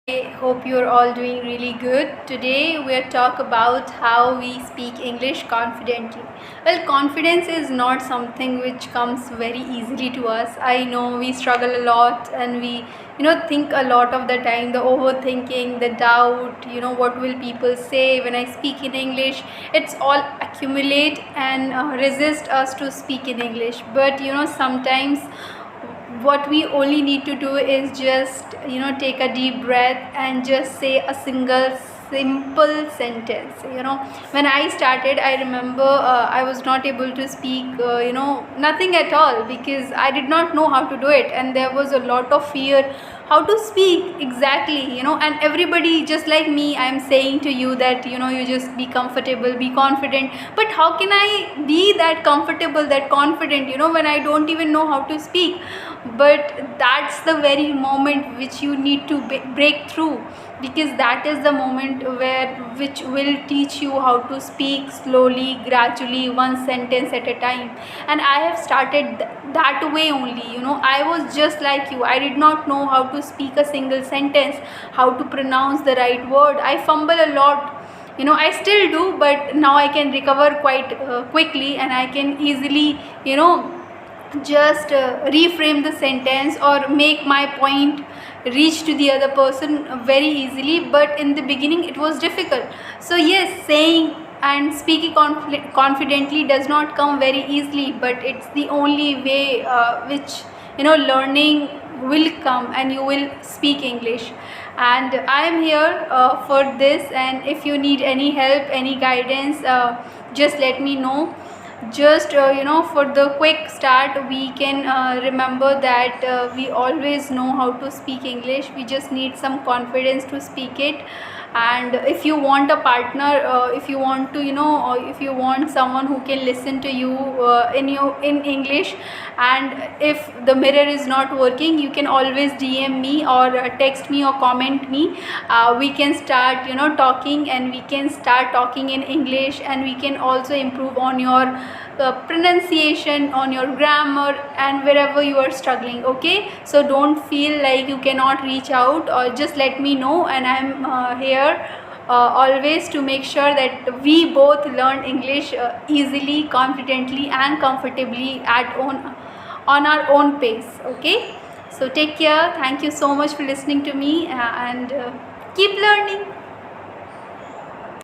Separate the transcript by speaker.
Speaker 1: I hope you're all doing really good. Today we'll talk about how we speak English confidently. Well, confidence is not something which comes very easily to us. I know we struggle a lot and we think a lot of the time, the overthinking, the doubt, what will people say when I speak in English. It's all accumulate and resist us to speak in English. But sometimes what we only need to do is just take a deep breath and just say a single simple sentence. When I started, I remember I was not able to speak nothing at all, because I did not know how to do it, and there was a lot of fear how to speak exactly. And everybody, just like me, I'm saying to you that you just be comfortable, be confident. But how can I be that comfortable, that confident, when I don't even know how to speak? But that's the very moment which you need to break through, because that is the moment which will teach you how to speak slowly, gradually, one sentence at a time. And I have started that way only. I was just like you. I did not know how to speak a single sentence, how to pronounce the right word. I fumble a lot. I still do, but now I can recover quite quickly, and I can easily just reframe the sentence or make my point reach to the other person very easily. But in the beginning it was difficult. So yes, saying and speaking confidently does not come very easily, but it's the only way which learning will come, and you will speak English. And I am here for this, and if you need any help, any guidance, just let me know. Just for the quick start, we can remember that we always know how to speak English. We just need some confidence to speak it. And if you want a partner, if you want to or if you want someone who can listen to you in English, and if the mirror is not working, you can always DM me or text me or comment me. We can start talking, and we can start talking in English, and we can also improve on your pronunciation, on your grammar, and wherever you are struggling. Okay, so don't feel like you cannot reach out, or just let me know, and I'm here always to make sure that we both learn English easily, confidently, and comfortably on our own pace. Okay, so take care. Thank you so much for listening to me, and keep learning.